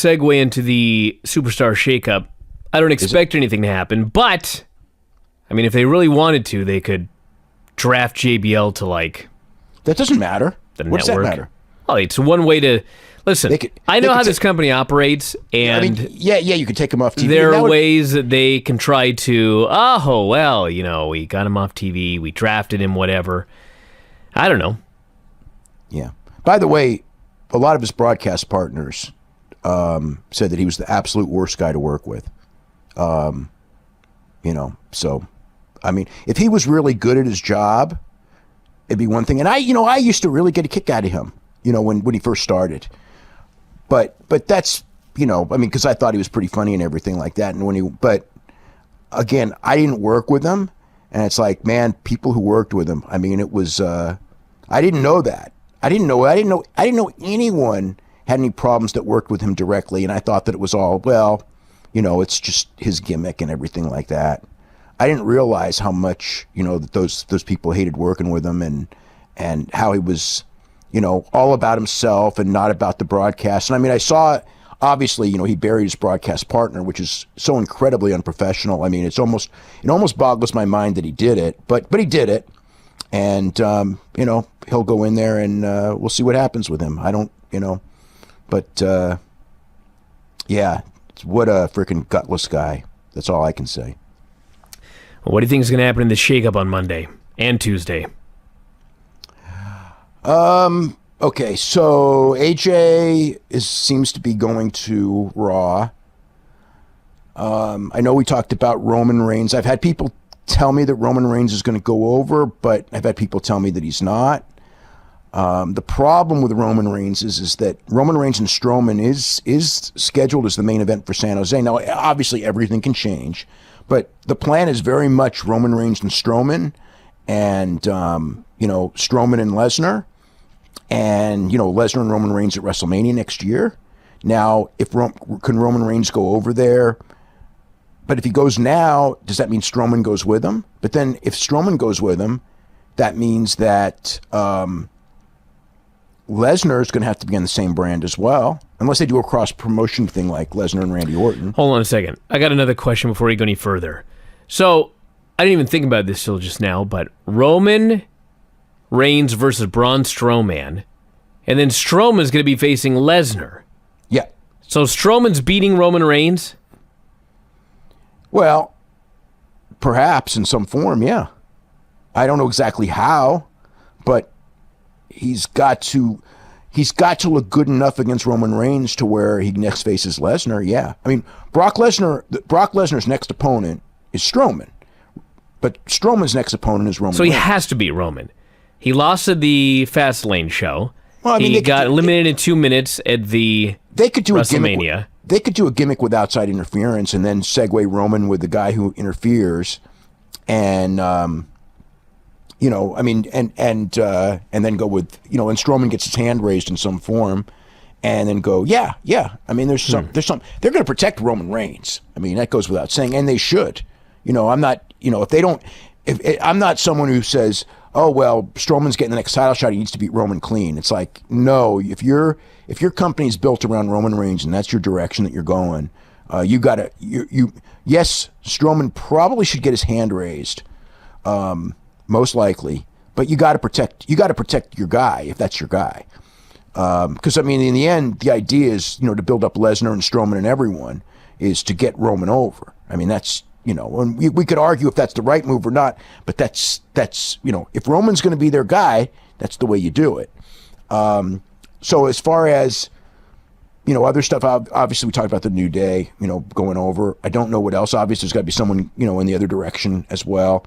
segue into the superstar shakeup. I don't expect anything to happen, but I mean, if they really wanted to, they could draft JBL to like. That doesn't matter. The what network. Does that matter? Oh, it's one way to listen. I know how this company operates, and I mean, yeah, you could take them off TV. There are ways that they can try to. Oh well, you know, we got him off TV, we drafted him, whatever. I don't know. Yeah. By the way, a lot of his broadcast partners said that he was the absolute worst guy to work with. You know, so I mean, if he was really good at his job, it'd be one thing. And I used to really get a kick out of him, you know, when he first started. But that's, you know, I mean, because I thought he was pretty funny and everything like that. And but again, I didn't work with him, and it's like, man, people who worked with him. I mean, it was. I didn't know that. I didn't know anyone had any problems that worked with him directly, and I thought that it was all, well, you know, it's just his gimmick and everything like that. I didn't realize how much, you know, that those people hated working with him, and how he was, you know, all about himself and not about the broadcast. And I mean, I saw, obviously, you know, he buried his broadcast partner, which is so incredibly unprofessional. I mean, it almost boggles my mind that he did it, but he did it. And, you know, he'll go in there and we'll see what happens with him. I don't, you know, but, yeah, what a freaking gutless guy. That's all I can say. Well, what do you think is going to happen in the shakeup on Monday and Tuesday? Okay, so AJ seems to be going to Raw. I know we talked about Roman Reigns. I've had people tell me that Roman Reigns is going to go over, but I've had people tell me that he's not. The problem with Roman Reigns is that Roman Reigns and Strowman is scheduled as the main event for San Jose. Now, obviously, everything can change, but the plan is very much Roman Reigns and Strowman, and you know, Strowman and Lesnar, and you know, Lesnar and Roman Reigns at WrestleMania next year. Now, can Roman Reigns go over there? But if he goes now, does that mean Strowman goes with him? But then if Strowman goes with him, that means that Lesnar is going to have to be on the same brand as well, unless they do a cross-promotion thing like Lesnar and Randy Orton. Hold on a second. I got another question before we go any further. So, I didn't even think about this till just now, but Roman Reigns versus Braun Strowman, and then Strowman's going to be facing Lesnar. Yeah. So Strowman's beating Roman Reigns? Well, perhaps in some form, yeah. I don't know exactly how, but he's got to look good enough against Roman Reigns to where he next faces Lesnar. Yeah, I mean, Brock Lesnar's next opponent is Strowman, but Strowman's next opponent is Roman. So he Reigns. has to beat Roman. He lost at the Fastlane show. Well, I mean, he got eliminated in 2 minutes at the WrestleMania. They could do a gimmick with outside interference and then segue Roman with the guy who interferes, and you know, I mean, and then go with, you know, and Strowman gets his hand raised in some form, and then go, yeah. I mean, there's some. They're going to protect Roman Reigns. I mean, that goes without saying, and they should. You know, I'm not. You know, if they don't, I'm not someone who says, oh well, Strowman's getting the next title shot, he needs to beat Roman clean. It's like, no, if your company's built around Roman Reigns and that's your direction that you're going, you gotta yes, Strowman probably should get his hand raised, most likely, but you gotta protect your guy if that's your guy, because I mean, in the end, the idea is, you know, to build up Lesnar and Strowman and everyone is to get Roman over. I mean, that's, you know, and we could argue if that's the right move or not, but that's you know, if Roman's going to be their guy, that's the way you do it. So as far as, you know, other stuff, obviously we talked about the New Day, you know, going over. I don't know what else. Obviously there's got to be someone, you know, in the other direction as well.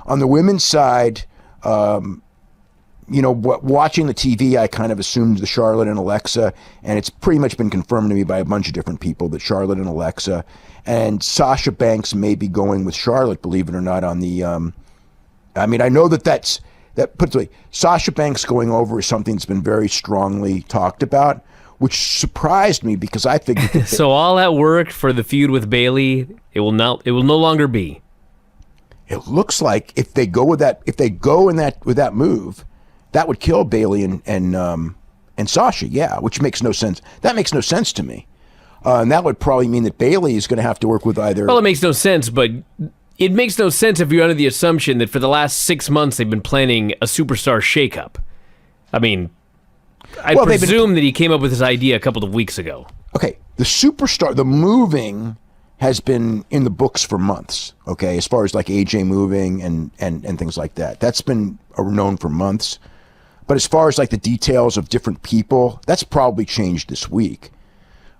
On the women's side, you know, watching the TV, I kind of assumed the Charlotte and Alexa, and it's pretty much been confirmed to me by a bunch of different people that Charlotte and Alexa, and Sasha Banks may be going with Charlotte, believe it or not, on the, I mean, I know that puts away, Sasha Banks going over is something that's been very strongly talked about, which surprised me because I figured. So all that work for the feud with Bayley, it will no longer be. It looks like if they go with that, with that move, that would kill Bayley and Sasha, yeah, which makes no sense. That makes no sense to me. And that would probably mean that Bailey is going to have to work with either. Well, it makes no sense, but it makes no sense if you're under the assumption that for the last 6 months they've been planning a superstar shakeup. I mean, I presume that he came up with this idea a couple of weeks ago. Okay, the moving has been in the books for months, okay, as far as like AJ moving and things like that. That's been known for months. But as far as like the details of different people, that's probably changed this week.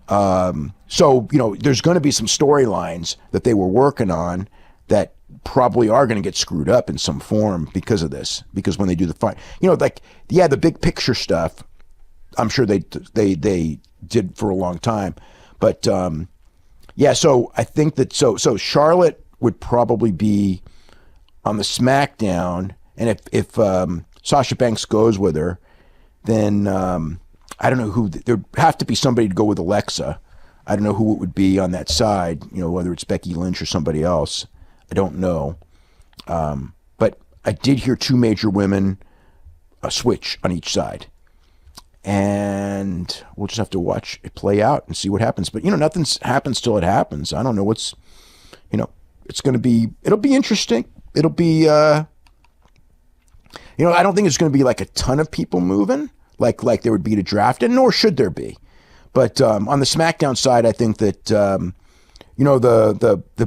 So, there's going to be some storylines that they were working on that probably are going to get screwed up in some form because of this. Because when they do the fight, the big picture stuff, I'm sure they did for a long time. But so I think that so Charlotte would probably be on the SmackDown, and if Sasha Banks goes with her, then I don't know who. There'd have to be somebody to go with Alexa. I don't know who it would be on that side, whether it's Becky Lynch or somebody else. I don't know. But I did hear two major women switch on each side. And we'll just have to watch it play out and see what happens. But, nothing happens till it happens. I don't know what's, it's going to be, it'll be interesting. It'll be, I don't think it's going to be like a ton of people moving like there would be to draft, and nor should there be. But on the SmackDown side, I think that, the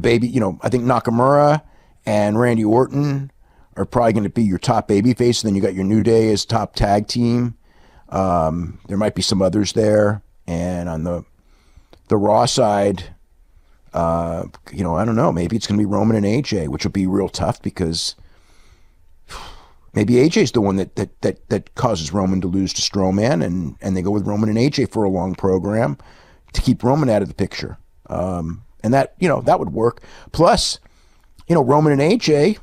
baby, I think Nakamura and Randy Orton are probably going to be your top babyface. And then you got your New Day as top tag team. There might be some others there. And on the Raw side, I don't know. Maybe it's going to be Roman and AJ, which will be real tough because maybe AJ's the one that causes Roman to lose to Strowman, and they go with Roman and AJ for a long program to keep Roman out of the picture. And that would work. Plus, Roman and AJ,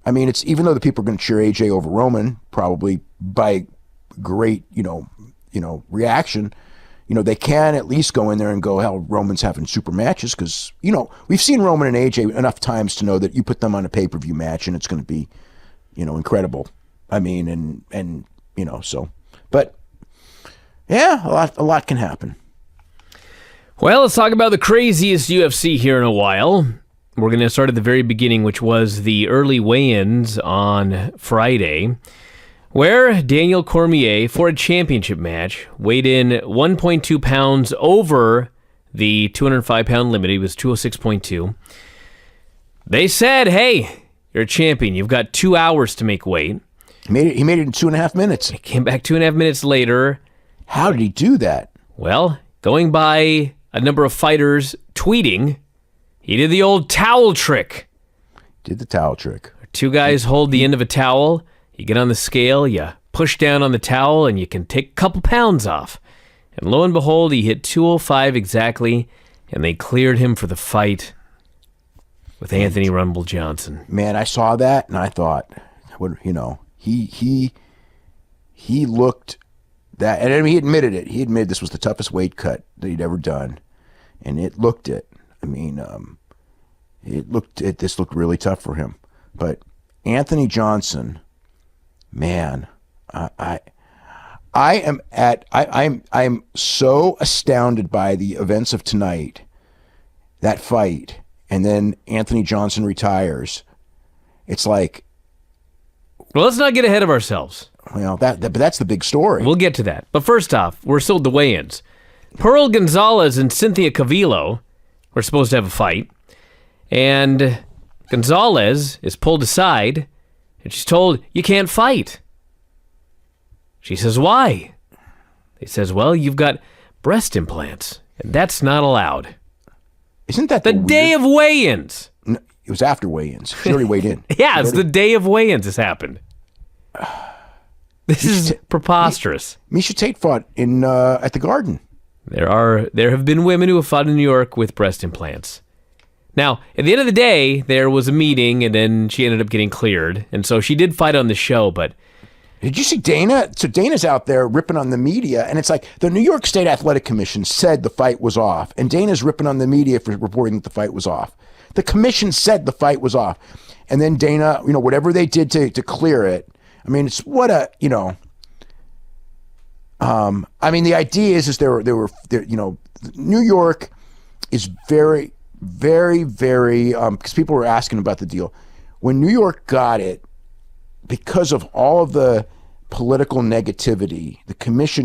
I mean, it's even though the people are going to cheer AJ over Roman, probably by great, reaction, they can at least go in there and go, hell, Roman's having super matches because, we've seen Roman and AJ enough times to know that you put them on a pay-per-view match and it's going to be, incredible. I mean, and so, but yeah, a lot can happen. Well, let's talk about the craziest UFC here in a while. We're going to start at the very beginning, which was the early weigh-ins on Friday, where Daniel Cormier, for a championship match, weighed in 1.2 pounds over the 205-pound limit. He was 206.2. They said, hey, you're a champion. You've got 2 hours to make weight. He made it in 2.5 minutes. He came back 2.5 minutes later. How did he do that? Well, going by a number of fighters tweeting, he did the old towel trick. Did the towel trick. Two guys hold the end of a towel. You get on the scale, you push down on the towel, and you can take a couple pounds off. And lo and behold, he hit 205 exactly, and they cleared him for the fight with Anthony Rumble Johnson. Man, I saw that, and I thought, he looked that, and I mean, he admitted it. He admitted this was the toughest weight cut that he'd ever done, and it looked it. I mean, this looked really tough for him. But Anthony Johnson, man, I'm so astounded by the events of tonight, that fight, and then Anthony Johnson retires. It's like, well, let's not get ahead of ourselves. Well, but that's the big story. We'll get to that. But first off, we're still at the weigh-ins. Pearl Gonzalez and Cynthia Cavillo were supposed to have a fight, and Gonzalez is pulled aside, and she's told, you can't fight. She says, why? He says, well, you've got breast implants, and that's not allowed. Isn't that the day of weigh-ins? No, it was after weigh-ins. She already weighed in. Yeah, it's the day of weigh-ins this happened. This is preposterous. Misha Tate fought in at the Garden. There have been women who have fought in New York with breast implants. Now, at the end of the day, there was a meeting, and then she ended up getting cleared, and so she did fight on the show, but... Did you see Dana? So Dana's out there ripping on the media, and it's like the New York State Athletic Commission said the fight was off, and Dana's ripping on the media for reporting that the fight was off. The commission said the fight was off, and then Dana, whatever they did to clear it, I mean, it's what a, I mean, the idea is there, New York is very, very, very, because people were asking about the deal. When New York got it, because of all of the political negativity, the commission